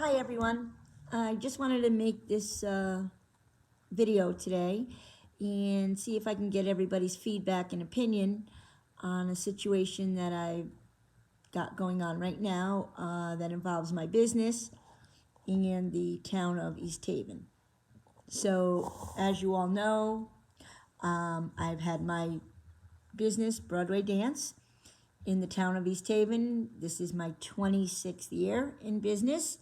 Hi everyone. I just wanted to make this video today and see if I can get everybody's feedback and opinion on a situation that I've got going on right now that involves my business and the town of East Haven. So as you all know, I've had my business, Broadway Dance, in the town of East Haven. This is my 26th year in business.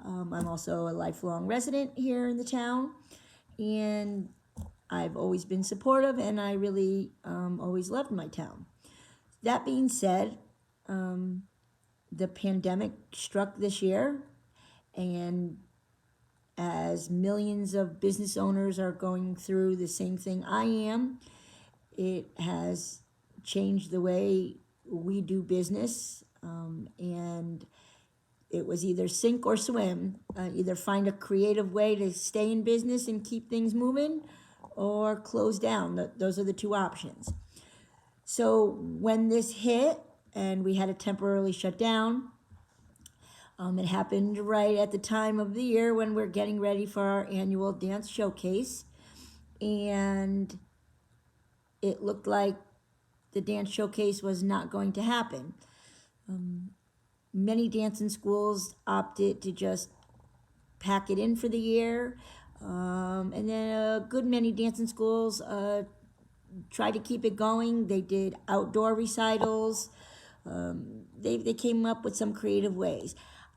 I'm also a lifelong resident here in the town, and I've always been supportive, and I really always loved my town. That being said, the pandemic struck this year, and as millions of business owners are going through the same thing I am, it has changed the way we do business, and it was either sink or swim, either find a creative way to stay in business and keep things moving, or close down. Those are the two options. So when this hit and we had to temporarily shut down, it happened right at the time of the year when we're getting ready for our annual dance showcase. And it looked like the dance showcase was not going to happen. Many dancing schools opted to just pack it in for the year. And then a good many dancing schools tried to keep it going. They did outdoor recitals. They came up with some creative ways.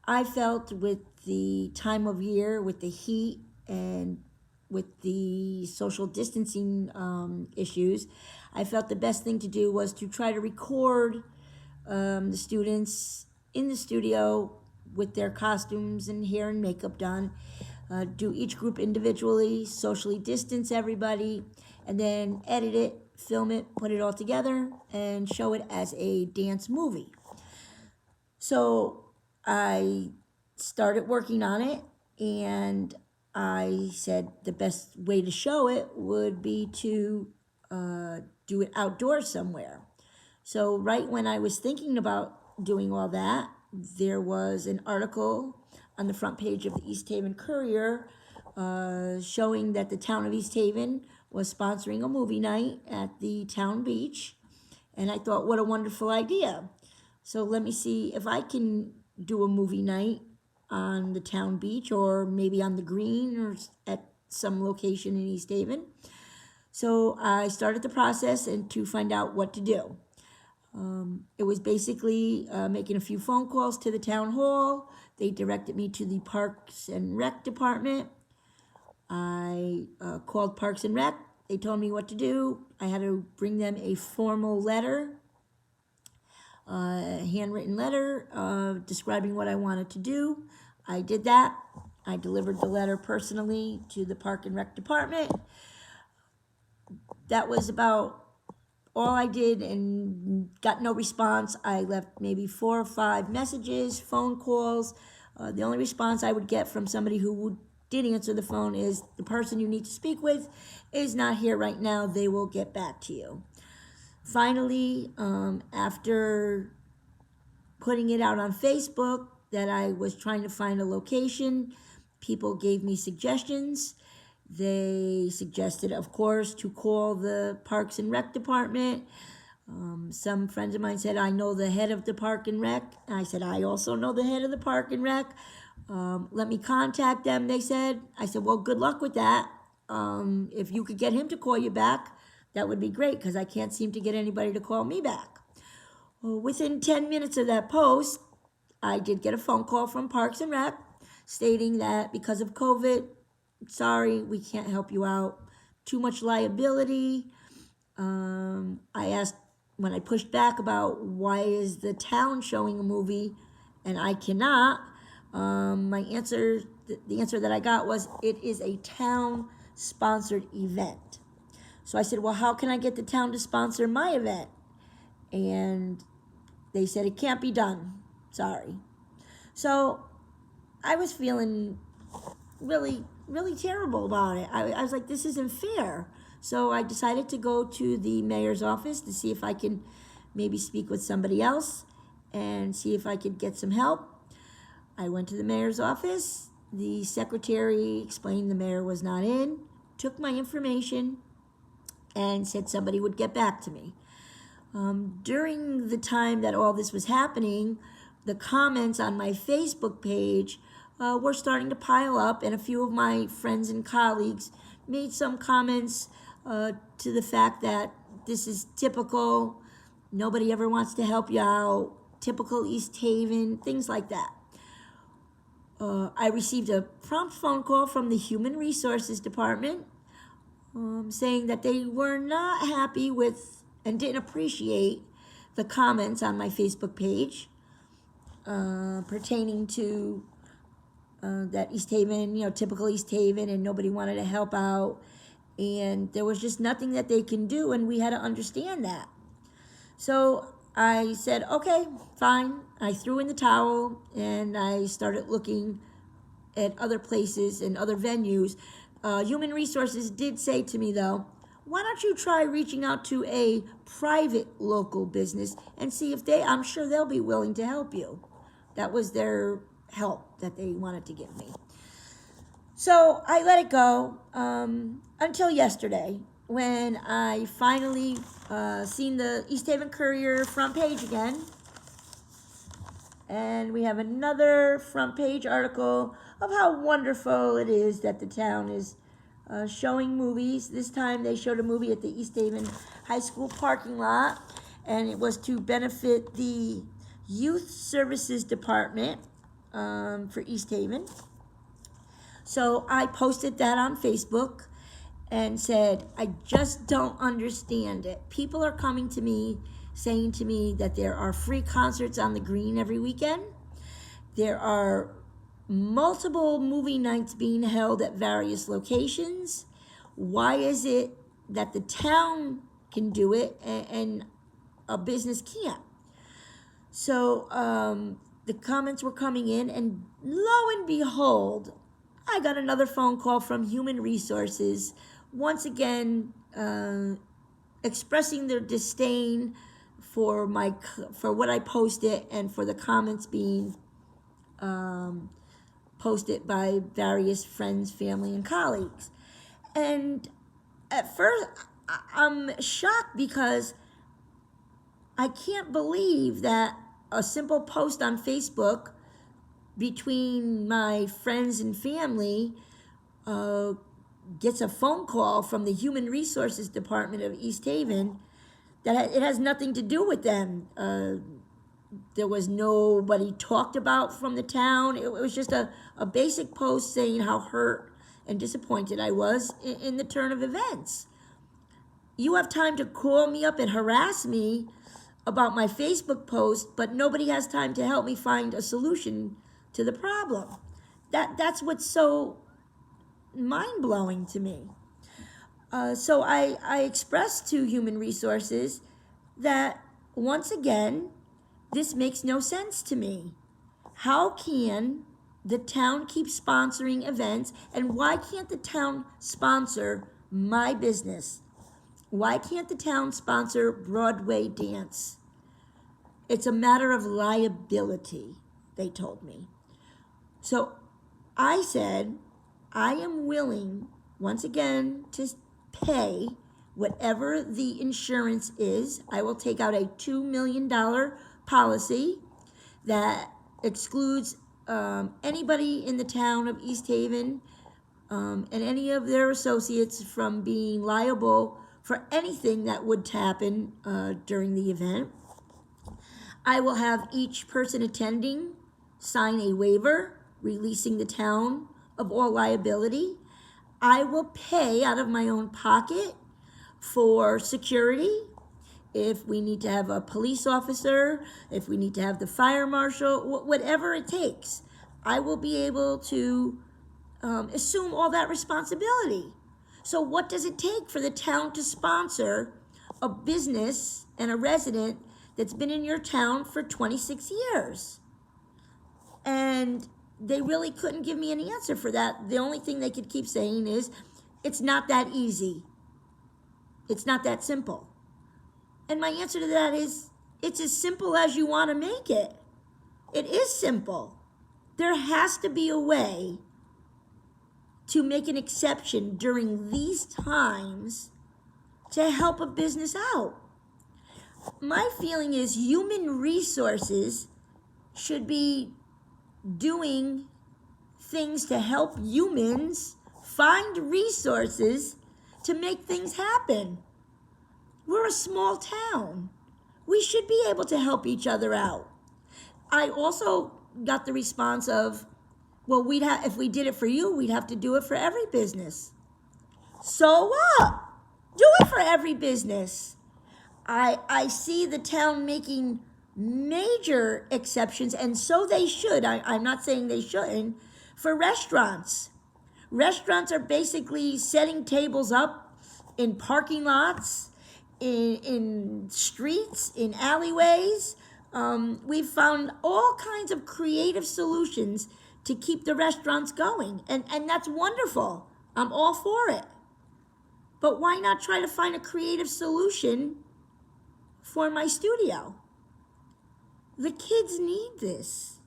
I felt with the time of year, with the heat, and with the social distancing issues, I felt the best thing to do was to try to record the students in the studio with their costumes and hair and makeup done, do each group individually, socially distance everybody, and then edit it, film it, put it all together, and show it as a dance movie. So I started working on it, and I said the best way to show it would be to do it outdoors somewhere. So right when I was thinking about doing all that, there was an article on the front page of the East Haven Courier showing that the town of East Haven was sponsoring a movie night at the town beach. And I thought, what a wonderful idea. So let me see if I can do a movie night on the town beach, or maybe on the green, or at some location in East Haven. So I started the process and to find out what to do. It was basically making a few phone calls to the town hall. They directed me to the Parks and Rec department. I called Parks and Rec. They told me what to do. I had to bring them a formal letter, a handwritten letter describing what I wanted to do. I did that. I delivered the letter personally to the Park and Rec department. That was about all I did, and got no response. I left maybe 4 or 5 messages, phone calls. The only response I would get from somebody who did answer the phone is, the person you need to speak with is not here right now. They will get back to you. Finally, after putting it out on Facebook that I was trying to find a location, people gave me suggestions. They suggested, of course, to call the Parks and Rec department. Some friends of mine said, I know the head of the Park and Rec. And I said, I also know the head of the Park and Rec. Let me contact them, they said. I said, well, good luck with that. If you could get him to call you back, that would be great, because I can't seem to get anybody to call me back. Well, within 10 minutes of that post, I did get a phone call from Parks and Rec stating that because of COVID, sorry, we can't help you out. Too much liability. I asked, when I pushed back about why is the town showing a movie and I cannot, my answer, the answer that I got was, it is a town-sponsored event. So I said, well, how can I get the town to sponsor my event? And they said, it can't be done. Sorry. So I was feeling really terrible about it. I was like, this isn't fair. So I decided to go to the mayor's office to see if I can maybe speak with somebody else and see if I could get some help. I went to the mayor's office. The secretary explained the mayor was not in, took my information, and said somebody would get back to me. During the time that all this was happening, the comments on my Facebook page were starting to pile up, and a few of my friends and colleagues made some comments to the fact that this is typical, nobody ever wants to help you out, typical East Haven, things like that. I received a prompt phone call from the Human Resources Department saying that they were not happy with and didn't appreciate the comments on my Facebook page pertaining to that East Haven, typical East Haven, and nobody wanted to help out. And there was just nothing that they can do, and we had to understand that. So I said, okay, fine. I threw in the towel, and I started looking at other places and other venues. Human Resources did say to me, though, why don't you try reaching out to a private local business and see if I'm sure they'll be willing to help you. That was their help that they wanted to give me. So I let it go until yesterday, when I finally seen the East Haven Courier front page again. And we have another front page article of how wonderful it is that the town is showing movies. This time they showed a movie at the East Haven High School parking lot, and it was to benefit the Youth Services Department for East Haven. So I posted that on Facebook and said, I just don't understand it. People are coming to me saying to me that there are free concerts on the Green every weekend. There are multiple movie nights being held at various locations. Why is it that the town can do it and a business can't? So the comments were coming in, and lo and behold, I got another phone call from Human Resources, once again expressing their disdain for what I posted and for the comments being posted by various friends, family, and colleagues. And at first, I'm shocked because I can't believe that a simple post on Facebook between my friends and family gets a phone call from the Human Resources Department of East Haven that it has nothing to do with them. There was nobody talked about from the town. It was just a basic post saying how hurt and disappointed I was in the turn of events. You have time to call me up and harass me about my Facebook post, but nobody has time to help me find a solution to the problem. That's what's so mind-blowing to me. So I expressed to Human Resources that, once again, this makes no sense to me. How can the town keep sponsoring events, and why can't the town sponsor my business? Why can't the town sponsor Broadway dance? It's a matter of liability, they told me. So I said, I am willing, once again, to pay whatever the insurance is. I will take out a $2 million policy that excludes anybody in the town of East Haven and any of their associates from being liable for anything that would happen during the event. I will have each person attending sign a waiver releasing the town of all liability. I will pay out of my own pocket for security. If we need to have a police officer, if we need to have the fire marshal, whatever it takes, I will be able to assume all that responsibility. So what does it take for the town to sponsor a business and a resident that's been in your town for 26 years? And they really couldn't give me an answer for that. The only thing they could keep saying is, it's not that easy. It's not that simple. And my answer to that is, it's as simple as you want to make it. It is simple. There has to be a way to make an exception during these times to help a business out. My feeling is human resources should be doing things to help humans find resources to make things happen. We're a small town. We should be able to help each other out. I also got the response of, well, if we did it for you, we'd have to do it for every business. So what? Do it for every business. I see the town making major exceptions, and so they should. I'm not saying they shouldn't, for restaurants. Restaurants are basically setting tables up in parking lots, in streets, in alleyways. We've found all kinds of creative solutions to keep the restaurants going, and that's wonderful. I'm all for it. But why not try to find a creative solution for my studio? The kids need this.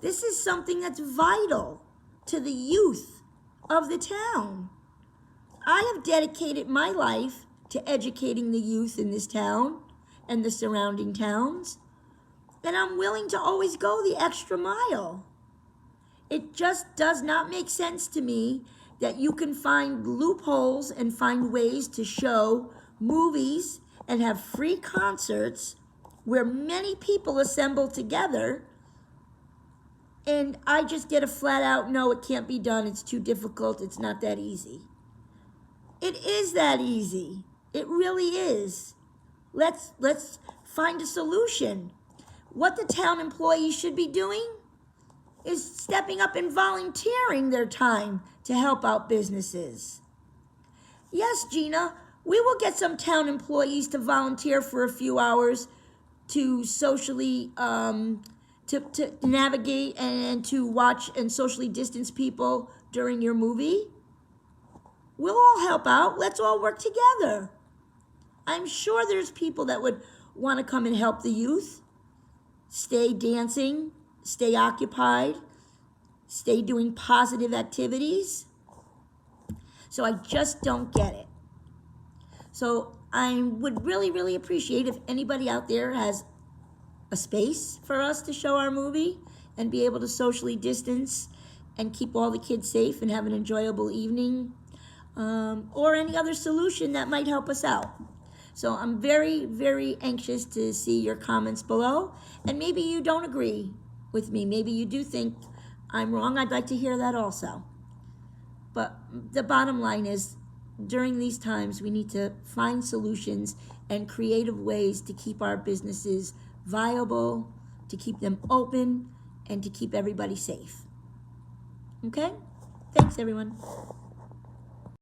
This is something that's vital to the youth of the town. I have dedicated my life to educating the youth in this town and the surrounding towns, and I'm willing to always go the extra mile. It just does not make sense to me that you can find loopholes and find ways to show movies and have free concerts where many people assemble together, and I just get a flat out, no, it can't be done, it's too difficult, it's not that easy. It is that easy. It really is. Let's find a solution. What the town employees should be doing is stepping up and volunteering their time to help out businesses. Yes, Gina, we will get some town employees to volunteer for a few hours to socially, to navigate and to watch and socially distance people during your movie. We'll all help out. Let's all work together. I'm sure there's people that would want to come and help the youth. Stay dancing, stay occupied, stay doing positive activities. So I just don't get it. So I would really, really appreciate if anybody out there has a space for us to show our movie and be able to socially distance and keep all the kids safe and have an enjoyable evening, or any other solution that might help us out. So I'm very, very anxious to see your comments below. And maybe you don't agree with me. Maybe you do think I'm wrong. I'd like to hear that also. But the bottom line is, during these times, we need to find solutions and creative ways to keep our businesses viable, to keep them open, and to keep everybody safe. Okay? Thanks, everyone.